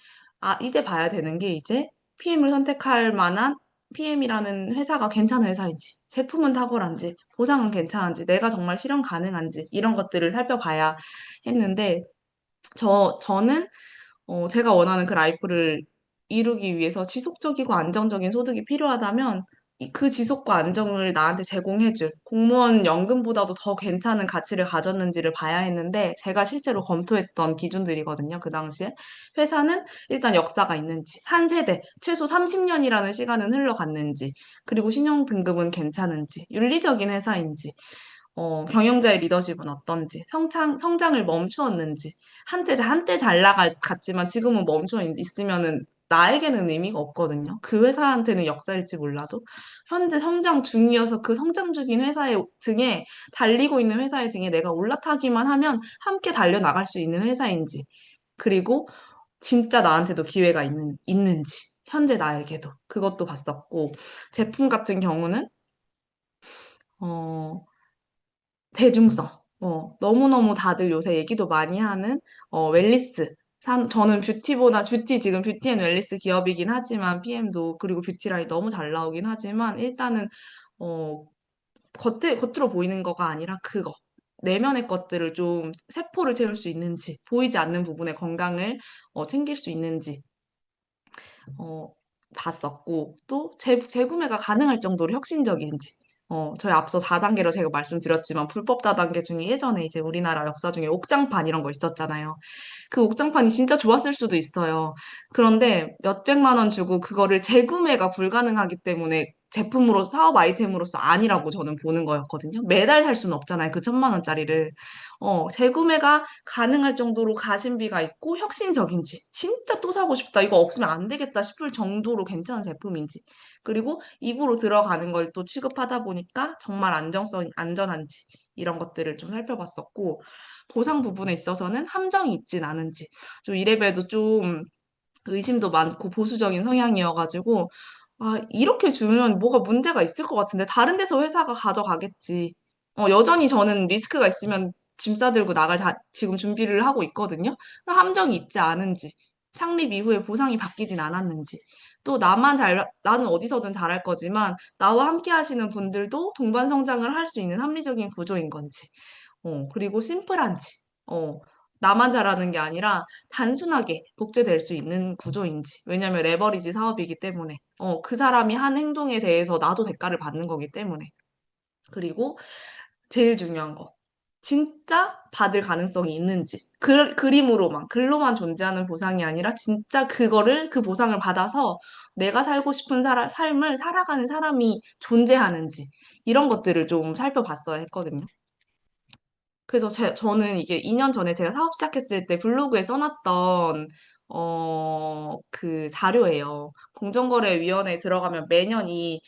이제 봐야 되는 게 이제 PM을 선택할 만한 PM이라는 회사가 괜찮은 회사인지, 제품은 탁월한지, 보상은 괜찮은지, 내가 정말 실현 가능한지, 이런 것들을 살펴봐야 했는데, 저는 제가 원하는 그 라이프를 이루기 위해서 지속적이고 안정적인 소득이 필요하다면 그 지속과 안정을 나한테 제공해줄 공무원 연금보다도 더 괜찮은 가치를 가졌는지를 봐야 했는데 제가 실제로 검토했던 기준들이거든요. 그 당시에 회사는 일단 역사가 있는지 한 세대 최소 30년이라는 시간은 흘러갔는지 그리고 신용 등급은 괜찮은지 윤리적인 회사인지 경영자의 리더십은 어떤지, 성장을 멈추었는지, 한때 잘 나갔지만 지금은 멈춰 있으면은 나에게는 의미가 없거든요. 그 회사한테는 역사일지 몰라도. 현재 성장 중이어서 그 성장 중인 회사의 등에, 달리고 있는 회사의 등에 내가 올라타기만 하면 함께 달려나갈 수 있는 회사인지, 그리고 진짜 나한테도 기회가 있는지, 현재 나에게도. 그것도 봤었고, 제품 같은 경우는, 어, 대중성. 너무너무 다들 요새 얘기도 많이 하는, 웰니스. 저는 뷰티 지금 뷰티 앤 웰니스 기업이긴 하지만, PM도, 그리고 뷰티 라인 너무 잘 나오긴 하지만, 일단은, 어, 겉으로 보이는 거가 아니라 그거. 내면의 것들을 좀 세포를 채울 수 있는지, 보이지 않는 부분의 건강을 챙길 수 있는지, 어, 봤었고, 또 재구매가 가능할 정도로 혁신적인지. 저희 앞서 4단계로 제가 말씀드렸지만, 불법 다단계 중에 예전에 이제 우리나라 역사 중에 옥장판 이런 거 있었잖아요. 그 옥장판이 진짜 좋았을 수도 있어요. 그런데 몇백만 원 주고 그거를 재구매가 불가능하기 때문에 제품으로, 사업 아이템으로서 아니라고 저는 보는 거였거든요. 매달 살 수는 없잖아요. 그 1,000만 원짜리를. 재구매가 가능할 정도로 가심비가 있고 혁신적인지, 진짜 또 사고 싶다, 이거 없으면 안 되겠다 싶을 정도로 괜찮은 제품인지, 그리고 입으로 들어가는 걸 또 취급하다 보니까 정말 안전한지, 이런 것들을 좀 살펴봤었고, 보상 부분에 있어서는 함정이 있진 않은지, 좀 이래봬도 좀 의심도 많고 보수적인 성향이어가지고, 이렇게 주면 뭐가 문제가 있을 것 같은데, 다른 데서 회사가 가져가겠지. 여전히 저는 리스크가 있으면 짐 싸들고 지금 준비를 하고 있거든요. 함정이 있지 않은지, 창립 이후에 보상이 바뀌진 않았는지, 또 나는 어디서든 잘할 거지만 나와 함께 하시는 분들도 동반 성장을 할 수 있는 합리적인 구조인 건지, 그리고 심플한지, 어, 나만 잘하는 게 아니라 단순하게 복제될 수 있는 구조인지. 왜냐면 레버리지 사업이기 때문에, 그 사람이 한 행동에 대해서 나도 대가를 받는 거기 때문에. 그리고 제일 중요한 거. 진짜 받을 가능성이 있는지. 그림으로만, 글로만 존재하는 보상이 아니라 진짜 그 보상을 받아서 내가 살고 싶은 삶을 살아가는 사람이 존재하는지. 이런 것들을 좀 살펴봤어야 했거든요. 그래서 저는 이게 2년 전에 제가 사업 시작했을 때 블로그에 써놨던, 그 자료예요. 공정거래위원회에 들어가면 매년 이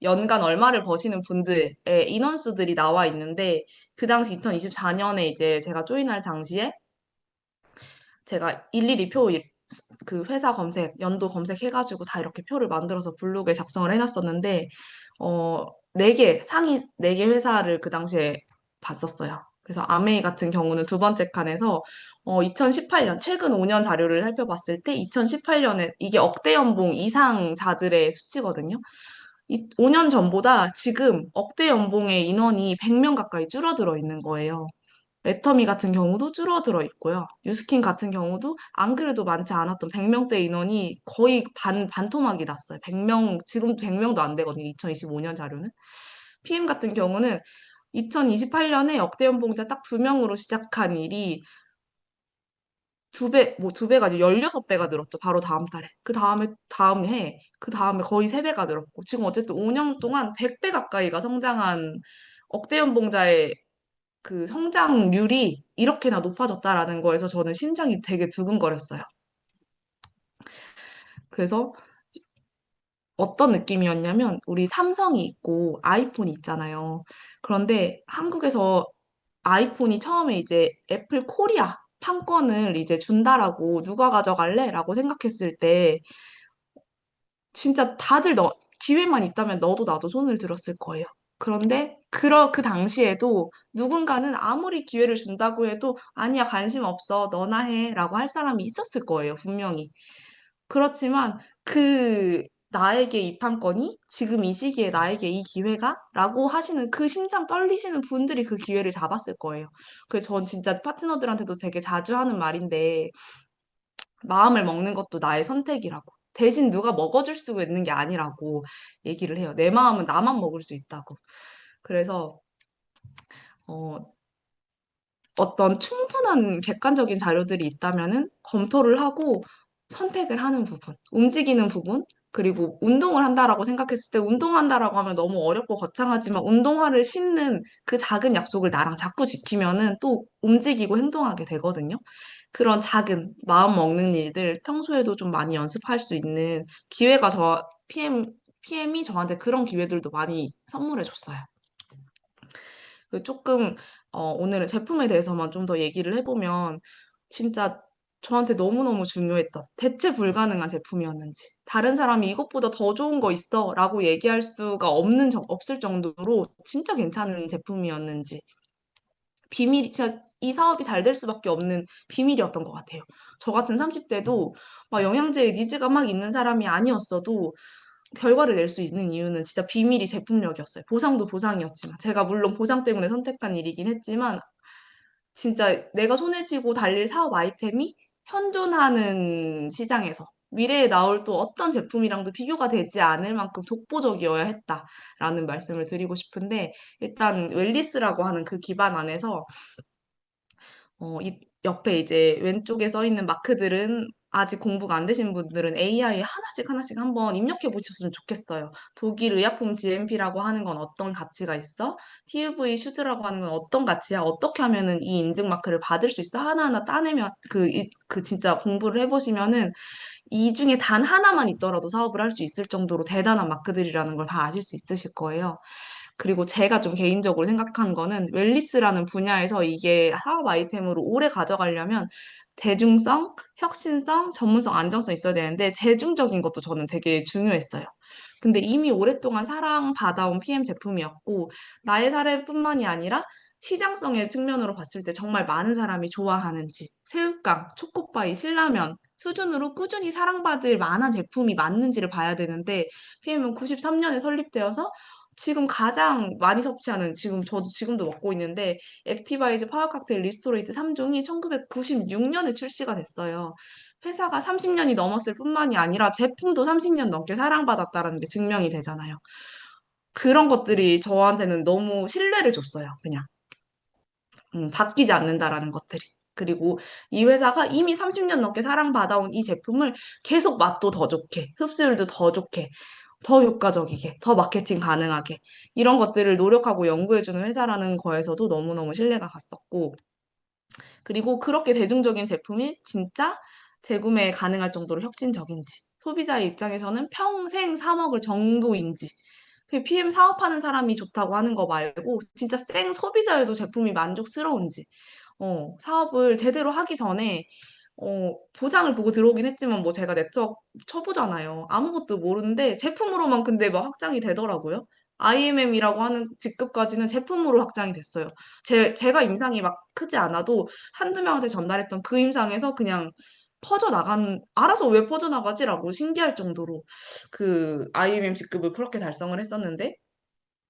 연간 얼마를 버시는 분들의 인원수들이 나와 있는데, 그 당시 2024년에 이제 제가 조인할 당시에 제가 일일이 그 회사 검색, 연도 검색해가지고 다 이렇게 표를 만들어서 블로그에 작성을 해놨었는데, 어, 4개, 상위 4개 회사를 그 당시에 봤었어요. 그래서 아메이 같은 경우는 두 번째 칸에서 2018년, 최근 5년 자료를 살펴봤을 때 2018년에 이게 억대 연봉 이상자들의 수치거든요. 5년 전보다 지금 억대 연봉의 인원이 100명 가까이 줄어들어 있는 거예요. 애터미 같은 경우도 줄어들어 있고요. 뉴스킨 같은 경우도 안 그래도 많지 않았던 100명대 인원이 거의 반토막이 났어요. 100명, 지금도 100명도 안 되거든요. 2025년 자료는. PM 같은 경우는 2028년에 역대 연봉자 딱 2명으로 시작한 일이 두 배가 아니라 16배가 늘었죠. 바로 다음 달에. 그 다음에, 다음 해, 그 다음에 거의 3배가 늘었고. 지금 어쨌든 5년 동안 100배 가까이가 성장한 억대 연봉자의 그 성장률이 이렇게나 높아졌다라는 거에서 저는 심장이 되게 두근거렸어요. 그래서 어떤 느낌이었냐면 우리 삼성이 있고 아이폰이 있잖아요. 그런데 한국에서 아이폰이 처음에 이제 애플 코리아 판권을 이제 준다라고 누가 가져갈래? 라고 생각했을 때 진짜 기회만 있다면 너도 나도 손을 들었을 거예요. 그런데 그 당시에도 누군가는 아무리 기회를 준다고 해도 아니야, 관심 없어, 너나 해 라고 할 사람이 있었을 거예요, 분명히. 그렇지만 나에게 이 판권이 지금 이 시기에 나에게 이 기회가? 라고 하시는 그 심장 떨리시는 분들이 그 기회를 잡았을 거예요. 그래서 전 진짜 파트너들한테도 되게 자주 하는 말인데 마음을 먹는 것도 나의 선택이라고. 대신 누가 먹어줄 수 있는 게 아니라고 얘기를 해요. 내 마음은 나만 먹을 수 있다고. 그래서 어, 어떤 충분한 객관적인 자료들이 있다면은 검토를 하고 선택을 하는 부분, 움직이는 부분, 그리고 운동을 한다라고 생각했을 때 운동한다라고 하면 너무 어렵고 거창하지만 운동화를 신는 그 작은 약속을 나랑 자꾸 지키면은 또 움직이고 행동하게 되거든요. 그런 작은 마음 먹는 일들 평소에도 좀 많이 연습할 수 있는 기회가 PM이 저한테 그런 기회들도 많이 선물해 줬어요. 조금, 오늘은 제품에 대해서만 좀 더 얘기를 해보면, 진짜 저한테 너무너무 중요했던, 대체 불가능한 제품이었는지, 다른 사람이 이것보다 더 좋은 거 있어 라고 얘기할 수가 없을 정도로 진짜 괜찮은 제품이었는지, 진짜 이 사업이 잘 될 수밖에 없는 비밀이었던 것 같아요. 저 같은 30대도 막 영양제에 니즈가 막 있는 사람이 아니었어도 결과를 낼 수 있는 이유는 진짜 비밀이 제품력이었어요. 보상도 보상이었지만. 제가 물론 보상 때문에 선택한 일이긴 했지만, 진짜 내가 손에 쥐고 달릴 사업 아이템이 현존하는 시장에서 미래에 나올 또 어떤 제품이랑도 비교가 되지 않을 만큼 독보적이어야 했다라는 말씀을 드리고 싶은데, 일단 웰리스라고 하는 그 기반 안에서 이 옆에 이제 왼쪽에 써 있는 마크들은 아직 공부가 안 되신 분들은 AI 하나씩 하나씩 한번 입력해 보셨으면 좋겠어요. 독일 의약품 GMP라고 하는 건 어떤 가치가 있어? TUV 슈드라고 하는 건 어떤 가치야? 어떻게 하면은 이 인증 마크를 받을 수 있어? 하나하나 따내면 그 진짜 공부를 해보시면은 이 중에 단 하나만 있더라도 사업을 할 수 있을 정도로 대단한 마크들이라는 걸 다 아실 수 있으실 거예요. 그리고 제가 좀 개인적으로 생각한 거는 웰리스라는 분야에서 이게 사업 아이템으로 오래 가져가려면 대중성, 혁신성, 전문성, 안정성 있어야 되는데 대중적인 것도 저는 되게 중요했어요. 근데 이미 오랫동안 사랑받아온 PM 제품이었고 나의 사례뿐만이 아니라 시장성의 측면으로 봤을 때 정말 많은 사람이 좋아하는지, 새우깡, 초코파이, 신라면 수준으로 꾸준히 사랑받을 만한 제품이 맞는지를 봐야 되는데, PM은 93년에 설립되어서 지금 가장 많이 섭취하는, 지금 저도 지금도 먹고 있는데, 액티바이즈 파워 칵테일 리스토레이트 3종이 1996년에 출시가 됐어요. 회사가 30년이 넘었을 뿐만이 아니라 제품도 30년 넘게 사랑받았다라는 게 증명이 되잖아요. 그런 것들이 저한테는 너무 신뢰를 줬어요, 그냥. 바뀌지 않는다라는 것들이. 그리고 이 회사가 이미 30년 넘게 사랑받아온 이 제품을 계속 맛도 더 좋게, 흡수율도 더 좋게, 더 효과적이게, 더 마케팅 가능하게, 이런 것들을 노력하고 연구해주는 회사라는 거에서도 너무너무 신뢰가 갔었고, 그리고 그렇게 대중적인 제품이 진짜 재구매 가능할 정도로 혁신적인지, 소비자의 입장에서는 평생 사 먹을 정도인지, 그 PM 사업하는 사람이 좋다고 하는 거 말고 진짜 생 소비자여도 제품이 만족스러운지, 사업을 제대로 하기 전에 보상을 보고 들어오긴 했지만 뭐 제가 네트워크 쳐보잖아요. 아무것도 모르는데 제품으로만 근데 막 확장이 되더라고요. IMM이라고 하는 직급까지는 제품으로 확장이 됐어요. 제가 임상이 막 크지 않아도 한두 명한테 전달했던 그 임상에서 그냥 알아서 왜 퍼져나가지라고 신기할 정도로 그 IMM 직급을 그렇게 달성을 했었는데,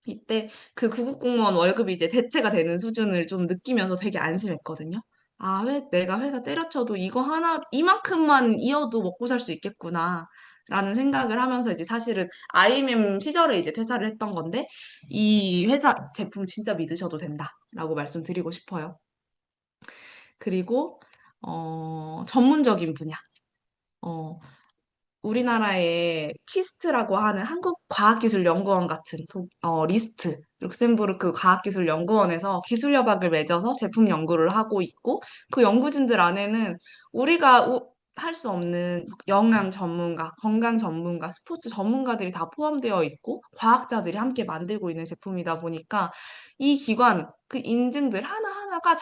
이때 그 구급 공무원 월급이 이제 대체가 되는 수준을 좀 느끼면서 되게 안심했거든요. 아, 내가 회사 때려쳐도 이거 하나, 이만큼만 이어도 먹고 살 수 있겠구나. 라는 생각을 하면서 이제 사실은 IMM 시절에 이제 퇴사를 했던 건데, 이 회사 제품 진짜 믿으셔도 된다. 라고 말씀드리고 싶어요. 그리고, 전문적인 분야. 어, 우리나라의 키스트라고 하는 한국과학기술연구원 같은 리스트, 룩셈부르크 과학기술연구원에서 기술협약을 맺어서 제품 연구를 하고 있고, 그 연구진들 안에는 우리가 할 수 없는 영양 전문가, 건강 전문가, 스포츠 전문가들이 다 포함되어 있고, 과학자들이 함께 만들고 있는 제품이다 보니까 이 기관, 그 인증들 하나하나가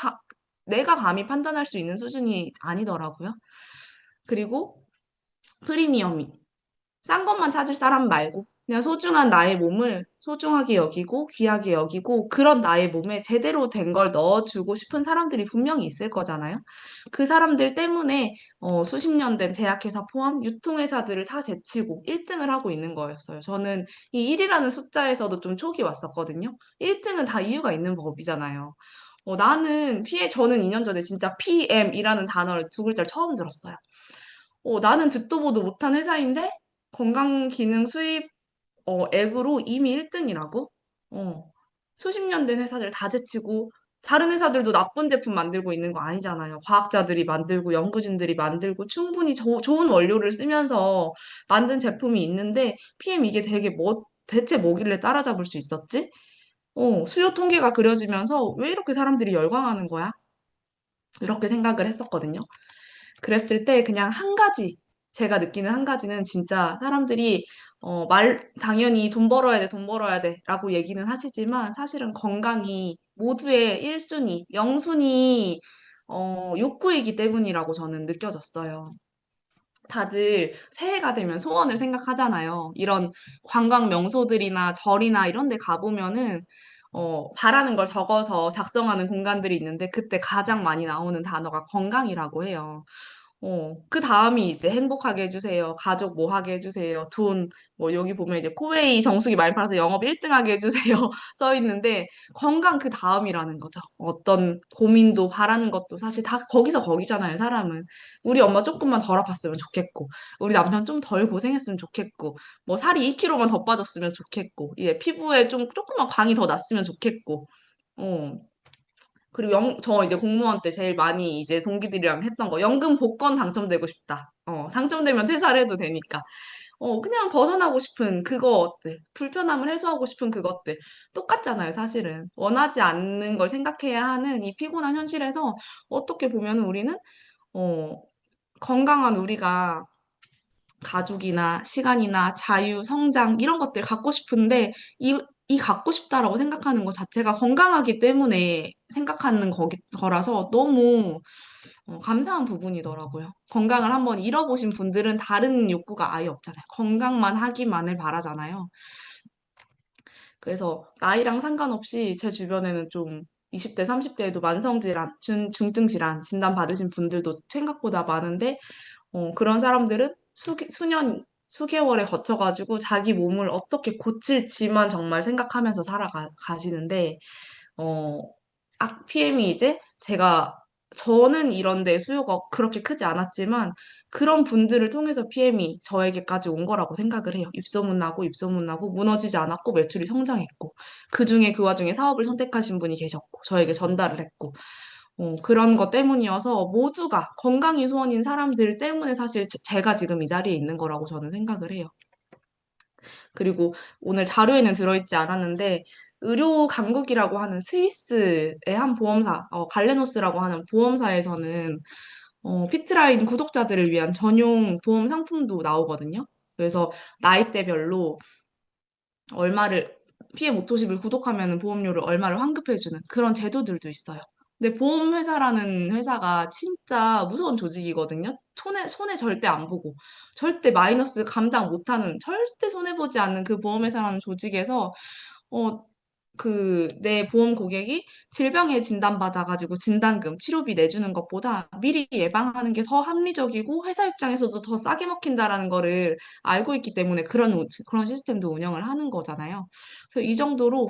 내가 감히 판단할 수 있는 수준이 아니더라고요. 그리고 프리미엄이 싼 것만 찾을 사람 말고 그냥 소중한 나의 몸을 소중하게 여기고 귀하게 여기고 그런 나의 몸에 제대로 된 걸 넣어주고 싶은 사람들이 분명히 있을 거잖아요. 그 사람들 때문에 수십 년 된 제약회사 포함 유통회사들을 다 제치고 1등을 하고 있는 거였어요. 저는 이 1이라는 숫자에서도 좀 촉이 왔었거든요. 1등은 다 이유가 있는 법이잖아요. 저는 2년 전에 진짜 PM이라는 단어를 두 글자를 처음 들었어요. 나는 듣도 보도 못한 회사인데 건강기능 수입 액으로 이미 1등이라고? 수십 년 된 회사들 다 제치고 다른 회사들도 나쁜 제품 만들고 있는 거 아니잖아요. 과학자들이 만들고 연구진들이 만들고 충분히 좋은 원료를 쓰면서 만든 제품이 있는데 PM 이게 대체 뭐길래 따라잡을 수 있었지? 수요 통계가 그려지면서 왜 이렇게 사람들이 열광하는 거야? 이렇게 생각을 했었거든요. 그랬을 때 그냥 한 가지, 제가 느끼는 한 가지는 진짜 사람들이, 당연히 돈 벌어야 돼, 돈 벌어야 돼, 라고 얘기는 하시지만 사실은 건강이 모두의 1순위, 명순위, 욕구이기 때문이라고 저는 느껴졌어요. 다들 새해가 되면 소원을 생각하잖아요. 이런 관광 명소들이나 절이나 이런 데 가보면은, 바라는 걸 적어서 작성하는 공간들이 있는데, 그때 가장 많이 나오는 단어가 건강이라고 해요. 그 다음이 이제 행복하게 해주세요. 가족 뭐 하게 해주세요. 돈, 뭐 여기 보면 이제 코웨이 정수기 많이 팔아서 영업 1등 하게 해주세요. 써 있는데 건강 그 다음이라는 거죠. 어떤 고민도 바라는 것도 사실 다 거기서 거기잖아요, 사람은. 우리 엄마 조금만 덜 아팠으면 좋겠고, 우리 남편 좀 덜 고생했으면 좋겠고, 뭐 살이 2kg만 더 빠졌으면 좋겠고, 이제 피부에 좀 조금만 광이 더 났으면 좋겠고, 어. 그리고 저 이제 공무원 때 제일 많이 이제 동기들이랑 했던 거, 연금 복권 당첨되고 싶다. 당첨되면 퇴사를 해도 되니까. 그냥 벗어나고 싶은 그것들, 불편함을 해소하고 싶은 그것들. 똑같잖아요, 사실은. 원하지 않는 걸 생각해야 하는 이 피곤한 현실에서 어떻게 보면 우리는, 어, 건강한 우리가 가족이나 시간이나 자유, 성장, 이런 것들 갖고 싶은데, 이 갖고 싶다라고 생각하는 것 자체가 건강하기 때문에 생각하는 거라서 너무 감사한 부분이더라고요. 건강을 한번 잃어보신 분들은 다른 욕구가 아예 없잖아요. 건강만 하기만을 바라잖아요. 그래서 나이랑 상관없이 제 주변에는 좀 20대, 30대에도 만성질환, 중증질환 진단 받으신 분들도 생각보다 많은데, 그런 사람들은 수년, 수개월에 거쳐가지고 자기 몸을 어떻게 고칠지만 정말 생각하면서 살아가시는데, 어, PM이 이제 저는 이런데 수요가 그렇게 크지 않았지만 그런 분들을 통해서 PM이 저에게까지 온 거라고 생각을 해요. 입소문 나고 무너지지 않았고 매출이 성장했고 그중에 그 와중에 사업을 선택하신 분이 계셨고 저에게 전달을 했고 그런 것 때문이어서 모두가 건강이 소원인 사람들 때문에 사실 제가 지금 이 자리에 있는 거라고 저는 생각을 해요. 그리고 오늘 자료에는 들어있지 않았는데 의료 강국이라고 하는 스위스의 한 보험사, 갈레노스라고 하는 보험사에서는 피트라인 구독자들을 위한 전용 보험 상품도 나오거든요. 그래서 나이대별로 얼마를 PM550을 구독하면 보험료를 얼마를 환급해주는 그런 제도들도 있어요. 근데 보험회사라는 회사가 진짜 무서운 조직이거든요. 손해 절대 안 보고, 절대 마이너스 감당 못하는, 절대 손해보지 않는 그 보험회사라는 조직에서, 어, 내 보험 고객이 질병에 진단받아가지고 진단금, 치료비 내주는 것보다 미리 예방하는 게 더 합리적이고 회사 입장에서도 더 싸게 먹힌다라는 거를 알고 있기 때문에 그런 시스템도 운영을 하는 거잖아요. 그래서 이 정도로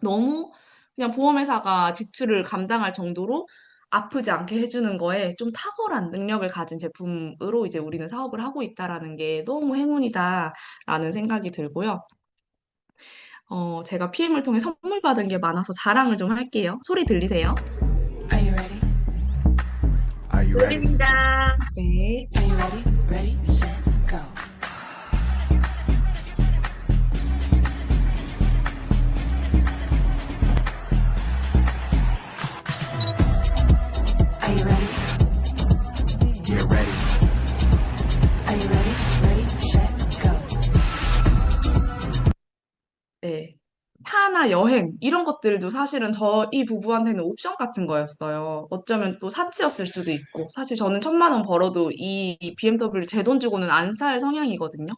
너무 그냥 보험회사가 지출을 감당할 정도로 아프지 않게 해주는 거에 좀 탁월한 능력을 가진 제품으로 이제 우리는 사업을 하고 있다라는 게 너무 행운이다라는 생각이 들고요. 제가 PM을 통해 선물 받은 게 많아서 자랑을 좀 할게요. 소리 들리세요? Are you ready? Are you ready? 드립니다. 네. Are you ready? Ready, set, go. Are you ready? Get ready. Are you ready? Ready, set, go. 네. 파나 여행, 이런 것들도 사실은 저희 부부한테는 옵션 같은 거였어요. 어쩌면 또 사치였을 수도 있고. 사실 저는 1,000만 원 벌어도 이 BMW 제 돈 주고는 안 살 성향이거든요.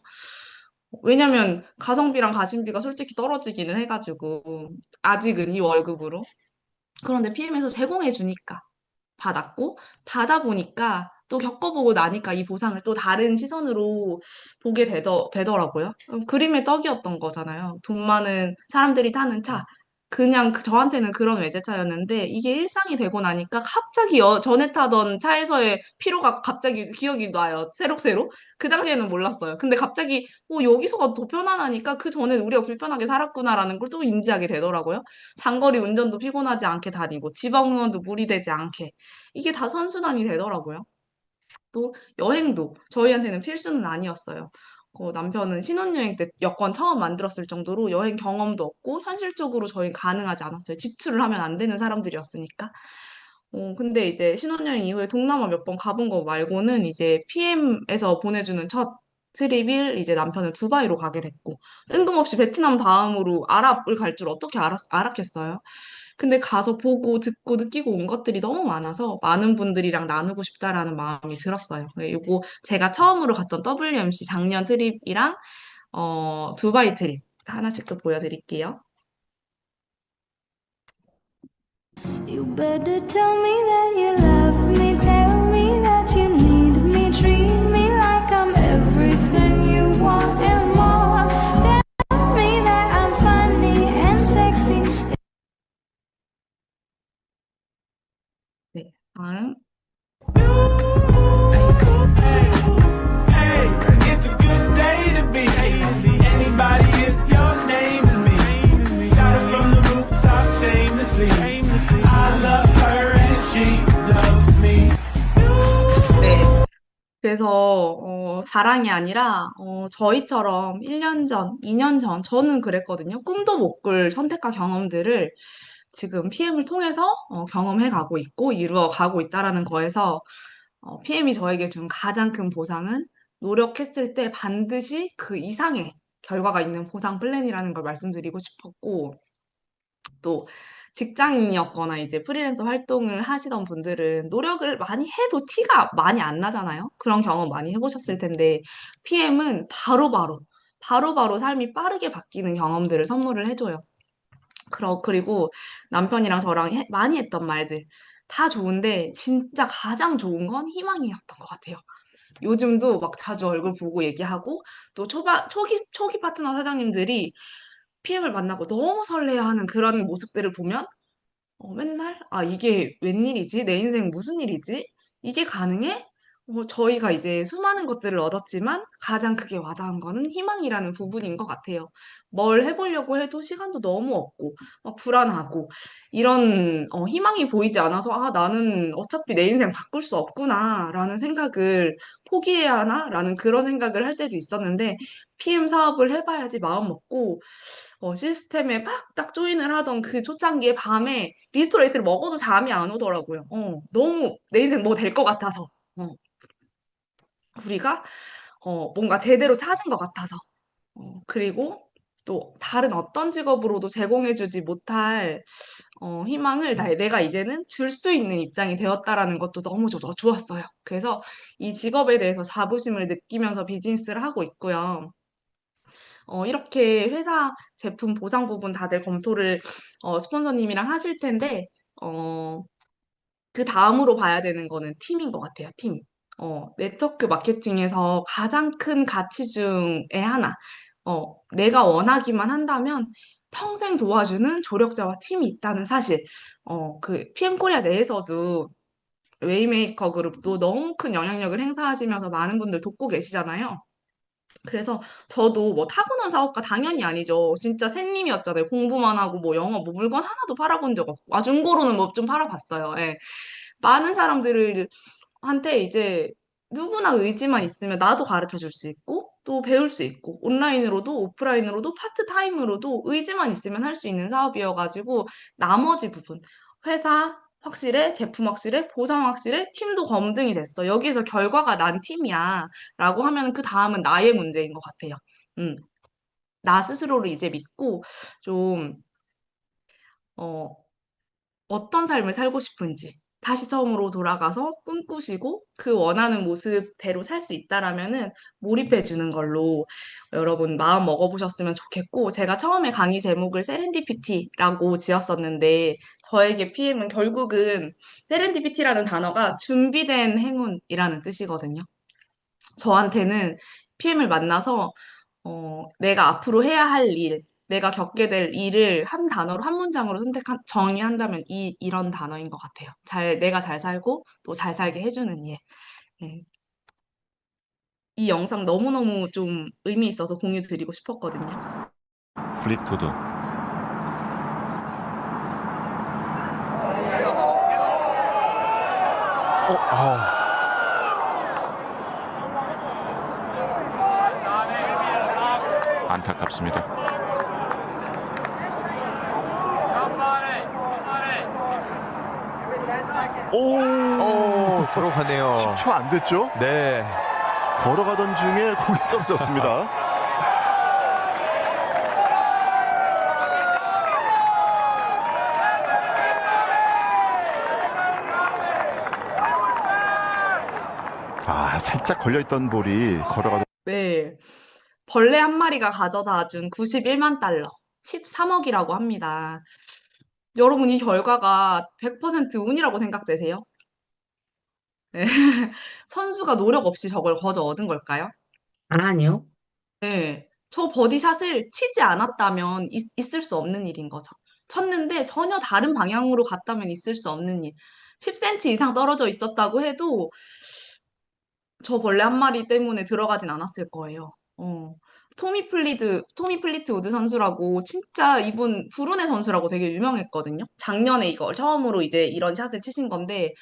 왜냐면 가성비랑 가심비가 솔직히 떨어지기는 해가지고, 아직은 이 월급으로. 그런데 PM에서 제공해 주니까. 받았고, 받아보니까 또 겪어보고 나니까 이 보상을 또 다른 시선으로 보게 되더라고요. 그림의 떡이었던 거잖아요. 돈 많은 사람들이 타는 차. 그냥 저한테는 그런 외제차였는데 이게 일상이 되고 나니까 갑자기 전에 타던 차에서의 피로가 갑자기 기억이 나요. 새록새록. 그 당시에는 몰랐어요. 근데 갑자기 여기서가 더 편안하니까 그 전에 우리가 불편하게 살았구나라는 걸 또 인지하게 되더라고요. 장거리 운전도 피곤하지 않게 다니고 지방 응원도 무리되지 않게. 이게 다 선순환이 되더라고요. 또 여행도 저희한테는 필수는 아니었어요. 남편은 신혼여행 때 여권 처음 만들었을 정도로 여행 경험도 없고 현실적으로 저희 가능하지 않았어요. 지출을 하면 안 되는 사람들이었으니까. 근데 이제 신혼여행 이후에 동남아 몇 번 가본 거 말고는 이제 PM에서 보내주는 첫 트립일 이제 남편은 두바이로 가게 됐고 뜬금없이 베트남 다음으로 아랍을 갈 줄 어떻게 알았겠어요? 근데 가서 보고 듣고 느끼고 온 것들이 너무 많아서 많은 분들이랑 나누고 싶다라는 마음이 들었어요. 그리고 제가 처음으로 갔던 WMC 작년 트립이랑 두바이 트립 하나씩 또 보여드릴게요. You better tell me that you love me, tell me that you need me, treat me like I'm everything you want and more. Tell me that I'm funny and sexy. 네, 다음. Hey, it's a good day to be. Anybody, if your name is me. Shout it from the rooftop, shamelessly. I love her and she loves me. 네. 그래서 자랑이 아니라 저희처럼 1년 전, 2년 전 저는 그랬거든요. 꿈도 못 꿀 선택과 경험들을 지금 PM을 통해서 경험해 가고 있고 이루어 가고 있다라는 거에서 PM이 저에게 준 가장 큰 보상은 노력했을 때 반드시 그 이상의 결과가 있는 보상 플랜이라는 걸 말씀드리고 싶었고 또 직장인이었거나 이제 프리랜서 활동을 하시던 분들은 노력을 많이 해도 티가 많이 안 나잖아요. 그런 경험 많이 해보셨을 텐데 PM은 바로바로 삶이 빠르게 바뀌는 경험들을 선물을 해줘요. 그리고 남편이랑 저랑 많이 했던 말들 다 좋은데 진짜 가장 좋은 건 희망이었던 것 같아요. 요즘도 막 자주 얼굴 보고 얘기하고 또 초기 파트너 사장님들이 PM을 만나고 너무 설레어하는 그런 모습들을 보면 맨날 이게 웬일이지? 내 인생 무슨 일이지? 이게 가능해? 저희가 이제 수많은 것들을 얻었지만 가장 크게 와닿은 거는 희망이라는 부분인 것 같아요. 뭘 해보려고 해도 시간도 너무 없고 막 불안하고 이런 희망이 보이지 않아서 나는 어차피 내 인생 바꿀 수 없구나라는 생각을 포기해야 하나라는 그런 생각을 할 때도 있었는데 PM 사업을 해봐야지 마음 먹고 시스템에 막 딱 조인을 하던 그 초창기에 밤에 리스토레이트를 먹어도 잠이 안 오더라고요. 너무 내 인생 뭐 될 것 같아서. 어, 우리가 뭔가 제대로 찾은 것 같아서. 그리고 또 다른 어떤 직업으로도 제공해주지 못할 희망을 내가 이제는 줄 수 있는 입장이 되었다라는 것도 너무 좋았어요. 그래서 이 직업에 대해서 자부심을 느끼면서 비즈니스를 하고 있고요. 이렇게 회사 제품 보상 부분 다들 검토를 스폰서님이랑 하실 텐데, 그 다음으로 봐야 되는 거는 팀인 것 같아요, 팀. 네트워크 마케팅에서 가장 큰 가치 중에 하나. 내가 원하기만 한다면 평생 도와주는 조력자와 팀이 있다는 사실. 그 PM 코리아 내에서도 웨이메이커 그룹도 너무 큰 영향력을 행사하시면서 많은 분들 돕고 계시잖아요. 그래서 저도 뭐 타고난 사업가 당연히 아니죠. 진짜 샌님이었잖아요. 공부만 하고 뭐 영어 뭐 물건 하나도 팔아본 적 없고. 중고로는 뭐 좀 팔아봤어요. 예. 많은 사람들을 한테 이제 누구나 의지만 있으면 나도 가르쳐 줄 수 있고 또 배울 수 있고 온라인으로도 오프라인으로도 파트타임으로도 의지만 있으면 할 수 있는 사업이어가지고 나머지 부분 회사 확실해, 제품 확실해, 보상 확실해, 팀도 검증이 됐어. 여기서 결과가 난 팀이야. 라고 하면 그 다음은 나의 문제인 것 같아요. 음, 나 스스로를 이제 믿고 좀 어, 어떤 삶을 살고 싶은지 다시 처음으로 돌아가서 꿈꾸시고 그 원하는 모습대로 살 수 있다라면은 몰입해 주는 걸로 여러분 마음 먹어보셨으면 좋겠고 제가 처음에 강의 제목을 세렌디피티라고 지었었는데 저에게 PM은 결국은 세렌디피티라는 단어가 준비된 행운이라는 뜻이거든요. 저한테는 PM을 만나서 내가 앞으로 해야 할 일, 내가 겪게 될 일을 한 단어로, 한 문장으로 정의한다면 이런 단어인 것 같아요. 내가 잘 살고 또 잘 살게 해주는 일. 네. 이 영상 너무너무 좀 의미 있어서 공유 드리고 싶었거든요. 플리트우드. 안타깝습니다. 오, 들어가네요. 10초 안 됐죠? 네. 걸어가던 중에 공이 떨어졌습니다. 살짝 걸려있던 볼이 걸어가던 네. 벌레 한 마리가 가져다 준 91만 달러, 13억이라고 합니다. 여러분, 이 결과가 100% 운이라고 생각되세요? 네. 선수가 노력 없이 저걸 거저 얻은 걸까요? 아니요. 네. 저 버디샷을 치지 않았다면 있을 수 없는 일인 거죠. 쳤는데 전혀 다른 방향으로 갔다면 있을 수 없는 일. 10cm 이상 떨어져 있었다고 해도 저 벌레 한 마리 때문에 들어가진 않았을 거예요. 토미 플리트우드 선수라고 진짜 이분 불운의 선수라고 되게 유명했거든요. 작년에 이걸 처음으로 이제 이런 샷을 치신 건데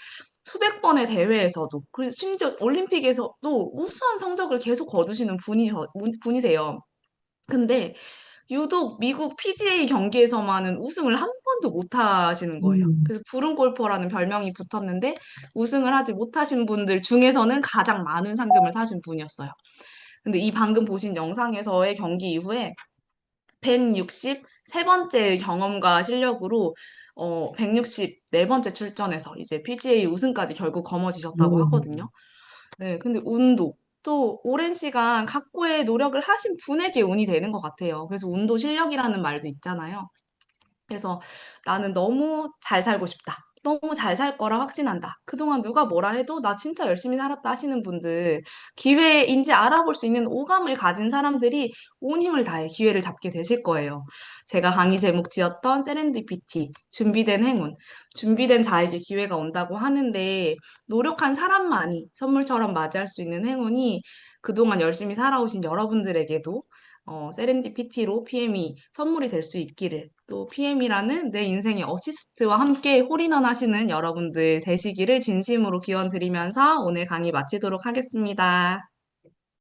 수백 번의 대회에서도 그리고 심지어 올림픽에서도 우수한 성적을 계속 거두시는 분이세요. 근데 유독 미국 PGA 경기에서만은 우승을 한 번도 못 하시는 거예요. 그래서 불운 골퍼라는 별명이 붙었는데 우승을 하지 못하신 분들 중에서는 가장 많은 상금을 타신 분이었어요. 근데 이 방금 보신 영상에서의 경기 이후에 163번째 경험과 실력으로 164번째 출전해서 이제 PGA 우승까지 결국 거머쥐셨다고 하거든요. 네, 근데 운도 또 오랜 시간 각고의 노력을 하신 분에게 운이 되는 것 같아요. 그래서 운도 실력이라는 말도 있잖아요. 그래서 나는 너무 잘 살고 싶다. 너무 잘 살 거라 확신한다. 그동안 누가 뭐라 해도 나 진짜 열심히 살았다 하시는 분들, 기회인지 알아볼 수 있는 오감을 가진 사람들이 온 힘을 다해 기회를 잡게 되실 거예요. 제가 강의 제목 지었던 세렌디피티, 준비된 행운, 준비된 자에게 기회가 온다고 하는데 노력한 사람만이 선물처럼 맞이할 수 있는 행운이 그동안 열심히 살아오신 여러분들에게도 세렌디피티로 PM이 선물이 될 수 있기를, 또 PM이라는 내 인생의 어시스트와 함께 홀인원 하시는 여러분들 되시기를 진심으로 기원 드리면서 오늘 강의 마치도록 하겠습니다.